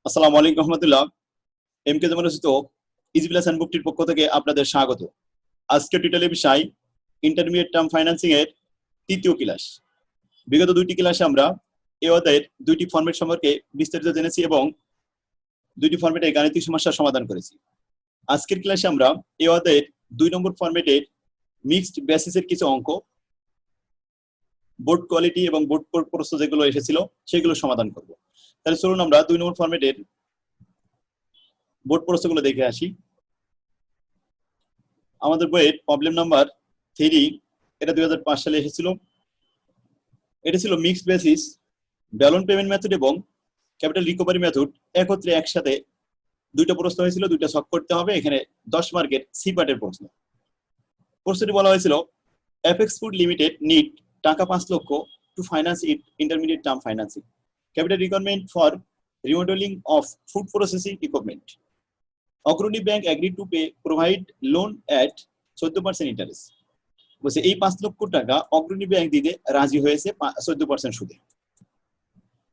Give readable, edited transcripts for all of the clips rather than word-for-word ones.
আসসালামু আলাইকুম রহমতুল্লাহ। এমকে যেমন রচিত ইজি প্লাস হ্যান্ডবুকটির পক্ষ থেকে আপনাদের স্বাগত। আজকে টিউটোরিয়ালের বিষয় ইন্টারমিডিয়েট টার্ম ফাইন্যান্সিং এর তৃতীয় ক্লাস। বিগত দুইটি ক্লাসে আমরা এই অধ্যায়ের দুইটি ফরম্যাট সম্পর্কে বিস্তারিত জেনেছি এবং দুইটি ফরম্যাটের গাণিতিক সমস্যার সমাধান করেছি। আজকের ক্লাসে আমরা এই অধ্যায়ের 2 নম্বর ফরম্যাটের মিক্সড বেসিসের কিছু অঙ্ক, বোর্ড কোয়ালিটি এবং বোর্ড প্রশ্ন যেগুলো এসেছিল সেগুলো সমাধান করব। তাহলে চলুন আমরা 2 নম্বর ফরম্যাটের বোর্ড প্রশ্নগুলো দেখে আসি। আমাদের বইয়ের প্রবলেম নাম্বার 3, এটা 2005 সালে এসেছিল। এটা ছিল mixed basis, Ballon payment method এবং ক্যাপিটাল রিকভারি মেথড একত্রে একসাথে দুইটা প্রশ্ন হয়েছিল, দুইটা সলভ করতে হবে। এখানে 10 মার্কের সি পার্টের প্রশ্ন। প্রশ্নটি বলা হয়েছিল এফএক্স ফুড লিমিটেড নিড টাকা 5 লক্ষ to finance it intermediate term financing, capital requirement for remodelling of food processing equipment. Agrani bank agree to pay provide loan at 14% interest. বলছে এই 5 লক্ষ টাকা অগ্রণী ব্যাংক দিতে রাজি হয়েছে 14% সুদে।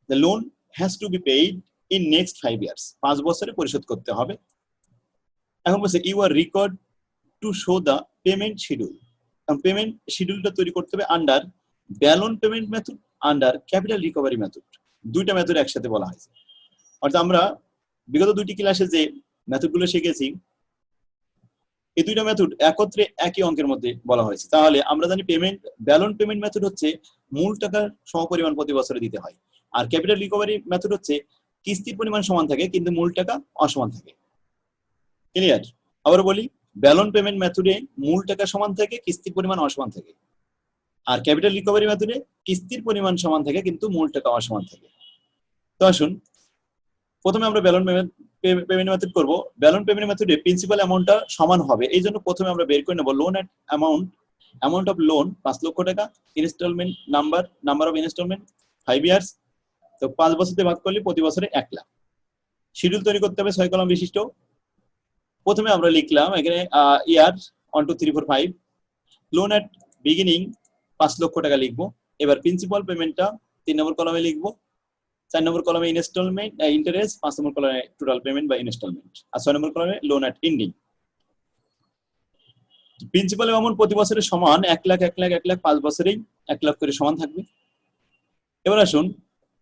The loan has to be paid in next 5 years, 5 বছরে পরিশোধ করতে হবে। এখন বলছে you are required to show the payment schedule. Payment শিডিউলটা তৈরি করতে হবে under balloon payment method, under capital recovery method. দুইটা মেথড একসাথে বলা হয়েছে। অর্থাৎ আমরা বিগত দুইটি ক্লাসে যে মেথডগুলো শিখেছি, এই দুইটা মেথড একত্রে একই অঙ্কের মধ্যে বলা হয়েছে। তাহলে আমরা জানি পেমেন্ট ব্যালন পেমেন্ট মেথড হচ্ছে মূল টাকার সমপরিমাণ প্রতি বছরে দিতে হয়, আর ক্যাপিটাল রিকভারি মেথড হচ্ছে কিস্তির পরিমাণ সমান থাকে কিন্তু মূল টাকা অসমান থাকে। ক্লিয়ার? আবার বলি, ব্যালন পেমেন্ট মেথডে মূল টাকা সমান থাকে, কিস্তির পরিমাণ অসমান থাকে, আর ক্যাপিটাল রিকভারি মেথডে কিস্তির পরিমাণ সমান থাকে কিন্তু মূল টাকা অসমান থাকে। তো আসুন প্রথমে আমরা ব্যালন পেমেন্ট মেথড করব। ব্যালন পেমেন্ট মেথডে প্রিন্সিপাল অ্যামাউন্টটা সমান হবে, এই জন্য প্রথমে আমরা বের করে নেব loan at amount of loan 5 lakh টাকা, installment number of installment 5 years. তো 5 বছরে ভাগ করলে প্রতি বছরে 1 লাখ। শিডিউল তৈরি করতে হবে 6 কলাম বিশিষ্ট। প্রথমে আমরা লিখলাম এখানে ইয়ার 1 2 3 4 5, লোন এট বিগিনিং 5 লক্ষ টাকা লিখবো। এবার প্রিন্সিপাল পেমেন্টটা 3 নম্বর কলামে লিখবো, 4 নম্বর কলামে ইনস্টলমেন্ট ইন্টারেস্ট, 5 নম্বর কলামে টোটাল পেমেন্ট বা ইনস্টলমেন্ট, আর 6 নম্বর কলামে loan at ending. Principal amount প্রতি বছরে সমান 1 লাখ 1 লাখ 1 লাখ, 5 বছরেই 1 লাখ করে সমান থাকবে। এবার আসুন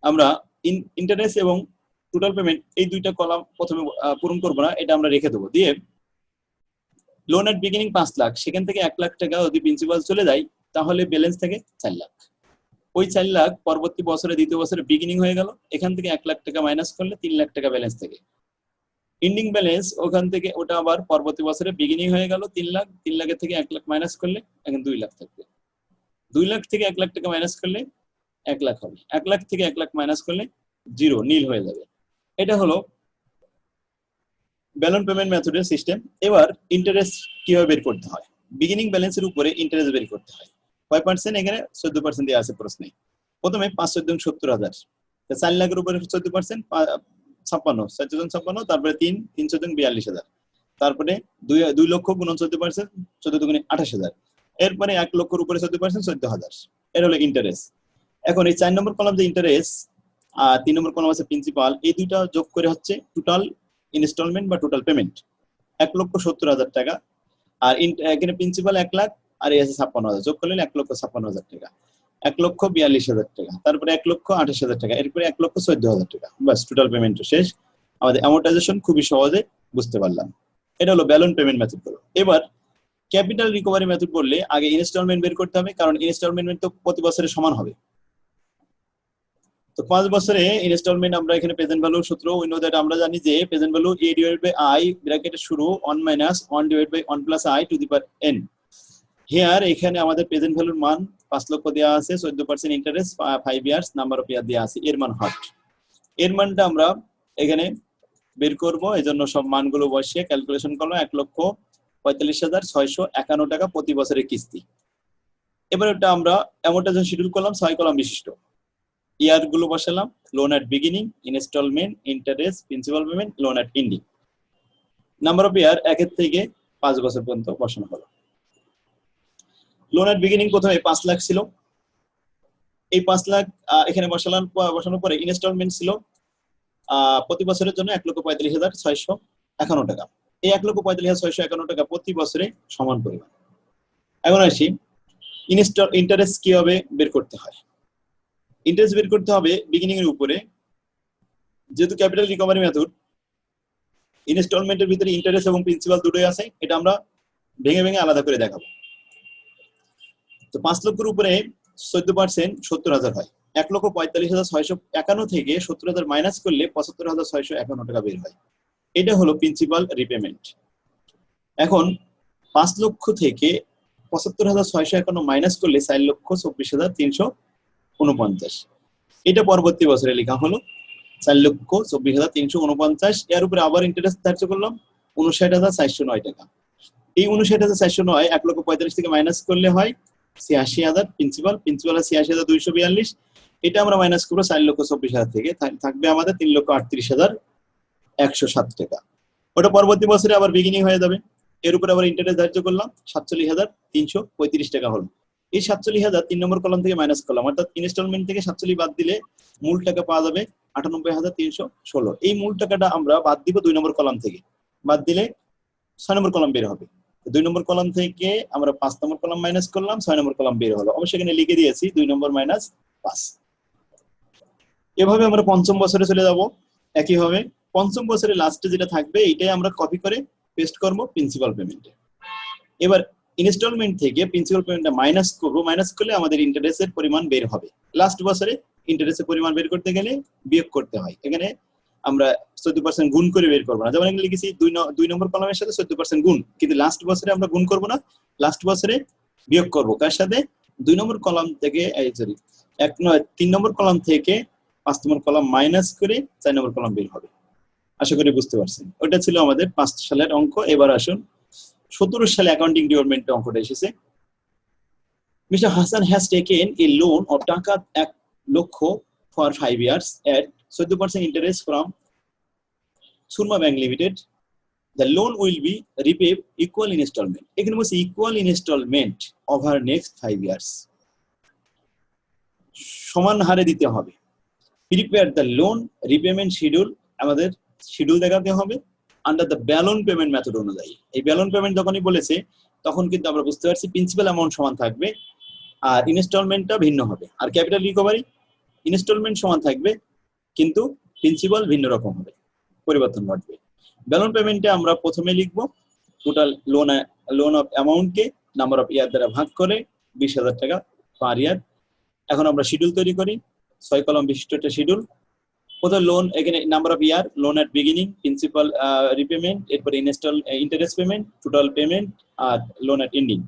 আমরা ইন্টারেস্ট এবং টোটাল পেমেন্ট এই দুইটা কলাম প্রথমে পূরণ করবো না, এটা আমরা রেখে দেবো। দিয়ে লোন এট বিগিনিং 5 লাখ, সেখান থেকে 1 লাখ টাকা যদি প্রিন্সিপাল চলে যায় তাহলে ব্যালেন্স থাকে 4 লাখ। ওই 4 লাখ পরবর্তী বছরে দ্বিতীয় বছরে বিগিনিং হয়ে গেল, এখান থেকে 1 লাখ টাকা মাইনাস করলে 3 লাখ টাকা ব্যালেন্স থাকে। এন্ডিং ব্যালেন্স ওখান থেকে ওটা আবার পরবর্তী বছরে বিগিনিং হয়ে গেল 3 লাখ, 3 লাখের থেকে 1 লাখ মাইনাস করলে এখন 2 লাখ থাকবে। 2 লাখ থেকে 1 লাখ টাকা মাইনাস করলে 1 লাখ হবে। 1 লাখ থেকে 1 লাখ মাইনাস করলে 0 নীল হয়ে যাবে। এটা হলো ব্যালন পেমেন্ট মেথডের সিস্টেম। এবার ইন্টারেস্ট কিভাবে বের করতে হয়? বিগিনিং ব্যালেন্সের উপরে ইন্টারেস্ট বের করতে হয়। 5%, এখানে 14% দেওয়া আছে প্রশ্নে। প্রথমে 5 14 70,000, 4 লাখের উপরে 14% 56, 56, তারপরে 3 3 14 42,000, তারপরে 2 লক্ষ গুণন 14%, 14 দুগুণে 28,000, এরপরে 1 লক্ষের উপরে 14% 14,000। এর হলো ইন্টারেস্ট। এখন এই 4 নম্বর কলাম যে ইন্টারেস্ট আর 3 নম্বর কলাম আছে প্রিন্সিপাল, এই দুইটা যোগ করে হচ্ছে টোটাল ইনস্টলমেন্ট বা টোটাল পেমেন্ট 1,70,000 টাকা। আর এখানে প্রিন্সিপাল 1 লাখ আর এই আছে 56,000, যোগ করলে 1,56,000 টাকা, 1,42,000 টাকা, তারপরে 1,28,000 টাকা, এরপরে 1,14,000 টাকা। বাস টোটাল পেমেন্ট শেষ। আমাদের অ্যামোর্টাইজেশন খুবই সহজে বুঝতে পারলাম। এটা হলো ব্যালন পেমেন্ট মেথড গুলো। এবার ক্যাপিটাল রিকভারি মেথড বললে আগে ইনস্টলমেন্ট বের করতে হবে, কারণ ইনস্টলমেন্ট তো প্রতি বছরে সমান হবে। তো 5 বছরে ইনস্টলমেন্ট আমরা এখানে প্রেজেন্ট ভ্যালু সূত্র উই নো দ্যাট, আমরা জানি যে present value a divided by i ব্র্যাকেটে শুরু 1 minus 1 divided by 1 plus i to the power n। Here এখানে আমাদের প্রেজেন্ট ভ্যালুর মান 5 লক্ষ দেওয়া আছে, 14% ইন্টারেস্ট, 5 ইয়ার্স, নাম্বার অফ ইয়ার দেওয়া আছে, এর মান হট। এর মানটা আমরা এখানে বের করব, এজন্য সব মানগুলো বসিয়ে ক্যালকুলেশন করলাম। 1,45,651 টাকা প্রতি বছরের কিস্তি। এবার এটা আমরা অ্যামোর্টাইজেশন শিডিউল করলাম 6 কলাম বিশিষ্ট। ইয়ার গুলো বসালাম, loan at beginning, instalment, interest, principal payment, loan at ending. Number of year 1 থেকে 5 বছর পর্যন্ত বসানো হলো। লোন এট বিগিনিং প্রথমে 5 লাখ ছিল, এই 5 লাখ এখানে বসানোর পরে ইনস্টলমেন্ট ছিল প্রতি বছরের জন্য 1,45,651 টাকা। এই 1,45,651 টাকা প্রতি বছরে সমান পরিমাণ। এখন আসি ইন্টারেস্ট কিভাবে বের করতে হয়। ইন্টারেস্ট বের করতে হবে বিগিনিং এর উপরে, যেহেতু ক্যাপিটাল রিকভারি মেথড ইনস্টলমেন্টের ভিতরে ইন্টারেস্ট এবং প্রিন্সিপাল দুটোই আছে, এটা আমরা ভেঙে ভেঙে আলাদা করে দেখাবো। তো 5 লক্ষের উপরে 14% 70,000 হয়। 1,45,651 থেকে 70,000 মাইনাস করলে 75,651 টাকা বের হয়। এটা হলো প্রিন্সিপাল রিপেমেন্ট। এখন 5 লক্ষ থেকে 75,651 মাইনাস করলে 4,24,349। এটা পরবর্তী বছরে লেখা হলো 4,24,349। এর উপরে আবার ইন্টারেস্ট ধার্য করলাম 59,409 টাকা। এই 59,409 1,45,000 থেকে মাইনাস করলে হয় 86,000 প্রিন্সিপাল। প্রিন্সিপাল 86,242। এটা আমরা মাইনাস করবো 4,24,000 থেকে, থাকবে আমাদের 3,38,107 টাকা। ওটা পরবর্তী বছরে আবার বিগিনিং হয়ে যাবে। এর উপর আবার ইন্টারেস্ট ধার্য করলাম 47,335 টাকা হলো। এই 47,000 3 নম্বর কলাম থেকে মাইনাস করলাম, অর্থাৎ ইনস্টলমেন্ট থেকে 47 বাদ দিলে মূল টাকা পাওয়া যাবে 98,316। এই মূল টাকাটা আমরা বাদ দিব 2 নম্বর কলাম থেকে, বাদ দিলে 6 নম্বর কলাম বের হবে। 2 নম্বর কলাম থেকে আমরা 5 নম্বর কলাম মাইনাস করলাম, 6 নম্বর কলাম বের হলো। অবশ্যই এখানে লিখে দিয়েছি 2 নম্বর মাইনাস 5। এভাবে আমরা পঞ্চম বছরে চলে যাব। একইভাবে পঞ্চম বছরের লাস্টে যেটা থাকবে এইটাই আমরা কপি করে পেস্ট করব প্রিন্সিপাল পেমেন্টে। এবার ইনস্টলমেন্ট থেকে প্রিন্সিপাল পেমেন্টটা মাইনাস করব, মাইনাস করলে আমাদের ইন্টারেস্টের পরিমাণ বের হবে। লাস্ট বছরে ইন্টারেস্টের পরিমাণ বের করতে গেলে বিয়োগ করতে হয়। এখানে আমরা 14% গুণ করে বের করবো না, যেমন এখানে লিখেছি 2 নম্বর কলামের সাথে 14% গুণ, কিন্তু লাস্ট বছরে আমরা গুণ করব না, লাস্ট বছরে বিয়োগ করব। কার সাথে? 2 নম্বর কলাম থেকে 3 নম্বর কলাম থেকে 5 নম্বর কলাম মাইনাস করে 4 নম্বর কলাম বের হবে। আশা করি বুঝতে পারছেন। ওটা ছিল আমাদের 5 সালের অঙ্ক। এবার আসুন 17 সালে অ্যাকাউন্টিং ডিপার্টমেন্টের অঙ্কটা এসেছে। Mister Hasan has taken A loan of টাকা 1 লক্ষ for 5 years at 14% interest from Surma Bank Limited. The loan will be repaid equal installment. এখানে বলছে equal installment over next 5 years. সমান হারে দিতে হবে। Prepare the loan repayment schedule, আমাদের schedule দেখাতে হবে under the Ballon payment method অনুযায়ী। এই ব্যালন পেমেন্ট যখনই বলেছে তখন কিন্তু আমরা বুঝতে পারছি প্রিন্সিপাল অ্যামাউন্ট সমান থাকবে আর ইনস্টলমেন্টটা ভিন্ন হবে। আর ক্যাপিটাল রিকভারি ইনস্টলমেন্ট সমান থাকবে কিন্তু প্রিন্সিপাল ভিন্ন রকম হবে, পরিবর্তন ঘটবে। ব্যালন পেমেন্টে আমরা প্রথমে লিখব টোটাল লোন অফ অ্যামাউন্টকে নাম্বার অফ ইয়ার দ্বারা ভাগ করে 20,000 টাকা পার ইয়ার। এখন আমরা শিডিউল তৈরি করি, 6 কলাম বিশিষ্ট একটা শিডিউল। প্রথম লোন, এখানে number of year, loan at beginning, principal repayment, এরপরে interest payment, total payment R loan at ending.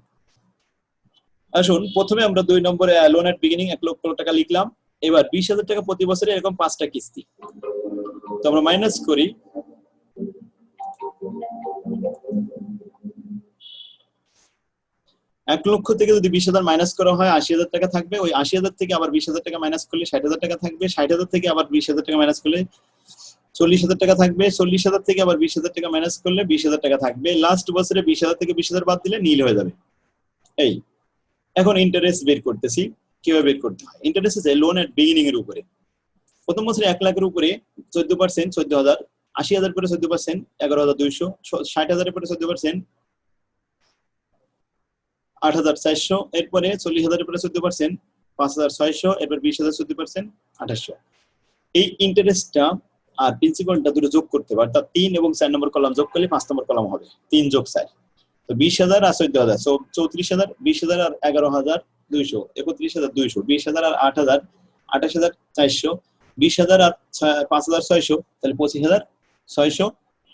আসুন প্রথমে আমরা 2 নম্বরে লোন এট বিগিনিং 1 লক্ষ টাকা লিখলাম। এবার 20,000 টাকা প্রতি বছরে এরকম 5টা কিস্তি, তো আমরা মাইনাস করি 1 লক্ষ থেকে যদি 20,000 মাইনাস করা হয় 80,000 টাকা থাকবে। ওই 80,000 থেকে আবার 20,000 টাকা মাইনাস করলে 60,000 টাকা থাকবে। 60,000 থেকে আবার 20,000 টাকা মাইনাস করলে 40,000 টাকা থাকবে। 40,000 থেকে আবার 20,000 টাকা মাইনাস করলে 20,000 টাকা থাকবে। লাস্ট বছরে 20,000 থেকে 20,000 বাদ দিলে নীল হয়ে যাবে। এই এখন ইন্টারেস্ট বের করতেছি, কিভাবে বের করতে হয়। ইন্টারেস্ট আছে লোন এট বিগিনিং এর উপরে। প্রথম বছরে 1 লাখের উপরে 14%, 14,000, 80,000 পরে 14%, 11,200, 60,000 পরে 14%, 8,400, এরপরে 40,000 পরে 14%, 5,600, এরপর 20,000 14%, 2,800। এই ইন্টারেস্টটা আর প্রিন্সিপালটা দুটো যোগ করতে হবে, অর্থাৎ 3 এবং 4 নম্বর কলাম যোগ করলে 5 নম্বর কলাম হবে। 3 যোগ 4, তো 20,000 আর 14,000, 34,000, 20,000 আর 11,200, 31,200, 20,000 আর 8,000, 28,400, 20,000 আর 5,600, তাহলে 25,600,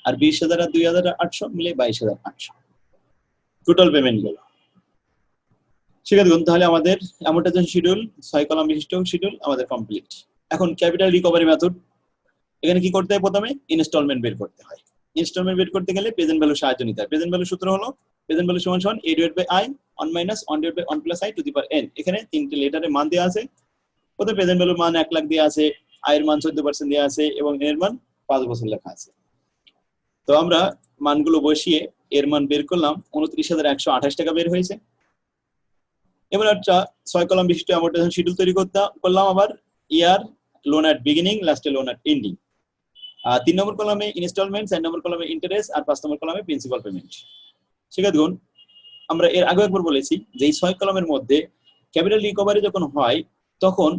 আর 20,000 আর 2,800 মিলে 22,800 টোটাল পেমেন্ট গেল। শিখে দেখুন, তাহলে আমাদের অ্যামortization শিডিউল 6 কলাম বিশিষ্ট শিডিউল আমাদের কমপ্লিট। এখন ক্যাপিটাল রিকভারি মেথড, এখানে কি করতে হয়? প্রথমে ইনস্টলমেন্ট বের করতে হয়। ইনস্টলমেন্ট বের করতে গেলে প্রেজেন্ট ভ্যালু সাহায্য নিতে হয়। প্রেজেন্ট ভ্যালু সূত্র হলো প্রেজেন্ট ভ্যালু সমান সমান a divided by i 1 minus 1 divided by 1 plus i to the power n। এখানে তিনটে লেটারের মান দেওয়া আছে। প্রথমে প্রেজেন্ট ভ্যালুর মান 1 লাখ দেওয়া আছে, i এর মান 14% দেওয়া আছে এবং n এর মান 5 বছর লেখা আছে। তো আমরা মানগুলো বসিয়ে এর মান বের করলাম, 29,128 টাকা বের হয়েছে। এবার একটা 6 কলাম বিশিষ্ট অ্যামortization শিডিউল তৈরি করলাম। আবার ইয়ার, লোন এট বিগিনিং, লাস্টে লোন এট এন্ডিং। 3 নম্বর কলামে ইনস্টলমেন্ট, 4 নম্বর কলামে ইন্টারেস্ট, আর 5 নম্বর কলামে প্রিন্সিপাল পেমেন্ট। শিক্ষার্থীগণ, আমরা এর আগে একবার বলেছি যে এই 6 কলামের মধ্যে ক্যাপিটাল রিকভারি যখন হয় তখন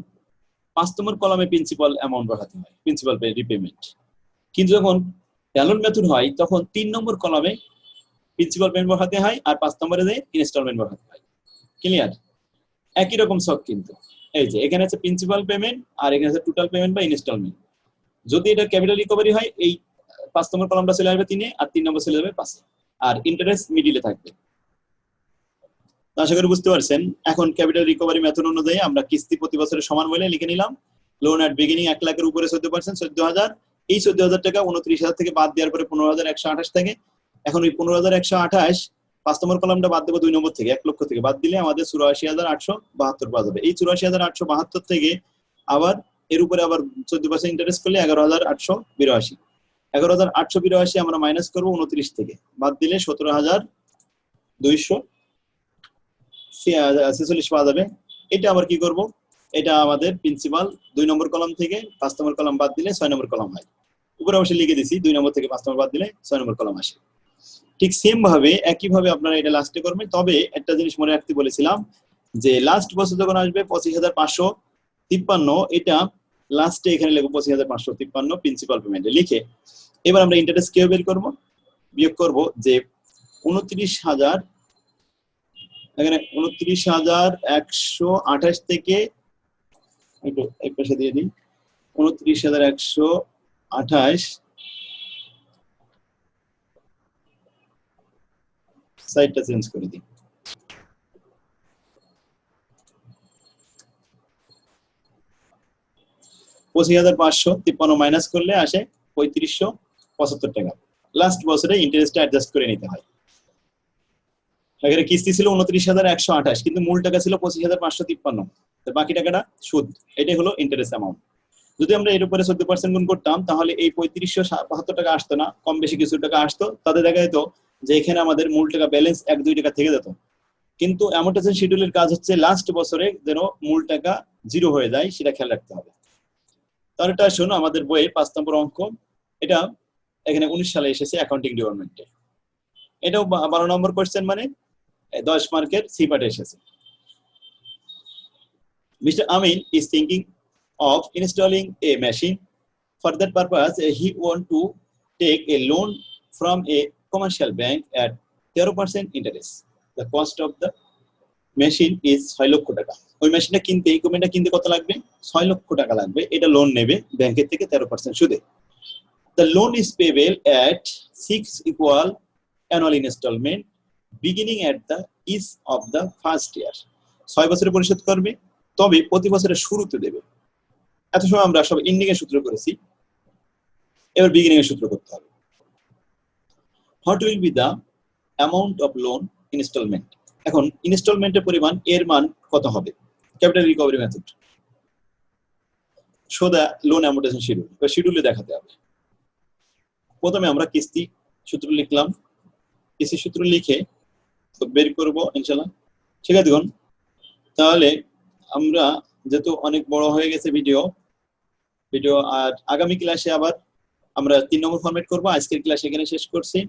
5 নম্বর কলামে প্রিন্সিপাল অ্যামাউন্ট বসাতে হয়, প্রিন্সিপাল রিপেমেন্ট। কিন্তু যখন ব্যালন মেথড হয় তখন 3 নম্বর কলামে প্রিন্সিপাল পেমেন্ট বসাতে হয় আর 5 নম্বরে ইনস্টলমেন্ট বসাতে হয়। ক্লিয়ার? একই রকম ছক কিন্তু। এই যে এখানে আছে প্রিন্সিপাল পেমেন্ট আর এখানে আছে টোটাল পেমেন্ট বা ইনস্টলমেন্ট। যদি এটা ক্যাপিটাল রিকভারি হয় এই 5 নম্বর কলামটা চলে আসবে 3-এ আর 3 নম্বর চলে যাবে 5-এ, আর ইন্টারেস্ট মিডিলে থাকবে। আশা করি বুঝতে পারছেন। এখন ক্যাপিটাল রিকভারি মেথড অনুযায়ী আমরা কিস্তি প্রতি বছরের সমান বলে লিখে নিলাম। লোন এট বিগিনিং 1 লাখের উপরে 14%, 14,000। এই 14,000 টাকা 29,000 থেকে বাদ দেওয়ার পরে 15,128 থাকে। এখন ওই 15,128 5 নম্বর কলামটা বাদ দেবো 2 নম্বর থেকে, 1 লক্ষ থেকে বাদ দিলে আমাদের 84,872 পাওয়া যাবে। এই 84,872 থেকে আবার এর উপরে আবার 14% ইন্টারেস্ট করলে 11,882। 11,882 আমরা মাইনাস করবো 29 থেকে, বাদ দিলে 17,246 পাওয়া যাবে। এটা আবার কি করব, এটা আমাদের প্রিন্সিপাল 2 নম্বর কলাম থেকে 5 নম্বর কলাম বাদ দিলে 6 নম্বর কলাম হয়। উপরে অবশ্যই লিখে দিছি 2 নম্বর থেকে 5 নম্বর বাদ দিলে 6 নম্বর কলাম আসে। ঠিক সেম ভাবে একইভাবে আপনারা এটা লাস্টে করবেন। তবে একটা জিনিস মনে রাখতে বলেছিলাম যে লাস্ট বছর যখন আসবে 25,553, এটা লাস্টে এখানে লিখব 25,553 প্রিন্সিপাল পেমেন্টে লিখে এবার আমরা ইন্টারেস্ট কিভাবে বের করব, বিয়োগ করব যে 29,000, এখানে 29,128 থেকে একটু এক পাশে দিয়ে দিই, 29,128 সাইডটা চেঞ্জ করে দিই। 25,553 মাইনাস করলে আসে 3575 টাকা। লাস্ট বছরে ইন্টারেস্টটা অ্যাডজাস্ট করে নিতে হয়। এখানে কিস্তি ছিল 29,128, কিন্তু মূল টাকা ছিল 25,553, তো বাকি টাকাটা সুদ। এটাই হলো ইন্টারেস্ট অ্যামাউন্ট। যদি আমরা এর উপরে 14% গুণ করতাম তাহলে এই 3575 টাকা আসতো না, কম বেশি কিছু টাকা আসতো। তাতে দেখা যেত যে এখানে আমাদের মূল টাকা ব্যালেন্স 1-2 টাকা থেকে যেত। কিন্তু অ্যামortization শিডিউলের কাজ হচ্ছে লাস্ট বছরে যেন মূল টাকা জিরো হয়ে যায় সেটা খেয়াল রাখতে হবে। তাহলে এটা শোনো আমাদের বইয়ে 5 নম্বর অঙ্ক, এটা এখানে 19 সালে এসেছে অ্যাকাউন্টিং ডিপার্টমেন্টে। এটাও 12 নম্বর কোশ্চেন, মানে 10 মার্কের সি পার্টে এসেছে। Mr. Amin is thinking of installing a machine. For that purpose, he want to take a loan from a commercial bank at 0% interest. The cost of the machine is 6 লক্ষ টাকা। ওই মেশিনটা কিনতে, ইকুইপমেন্টটা কিনতে কত লাগবে? 6 লক্ষ টাকা লাগবে। এটা লোন নেবে ব্যাংকের থেকে 13% সুদে। The loan is payable at 6 equal annual installment beginning at the each of the first year. 6 বছরে পরিশোধ করবে, তবে প্রতি বছরের শুরুতে দেবে। এত সময় আমরা সব এন্ডিং এর সূত্র করেছি, এবার বিগিনিং এর সূত্র করতে হবে। What will be the amount of loan installment? এখন ইনস্টলমেন্টের পরিমাণ এর মান কত হবে? Capital recovery method, show the loan amortisation schedule বা শিডিউলে দেখাতে হবে। প্রথমে আমরা কিস্তি সূত্র লিখলাম, কিস্তি সূত্র লিখে বের করব ইনশাআল্লাহ। ঠিক আছে দেখুন, তাহলে আমরা যেহেতু অনেক বড় হয়ে গেছে ভিডিও, আর আগামী ক্লাসে আবার আমরা 3 নম্বর ফরম্যাট করব। আজকের ক্লাস এখানে শেষ করছি।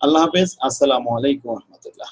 আল্লাহ হাফেজ, আসসালামু আলাইকুম ওয়া রাহমাতুল্লাহ।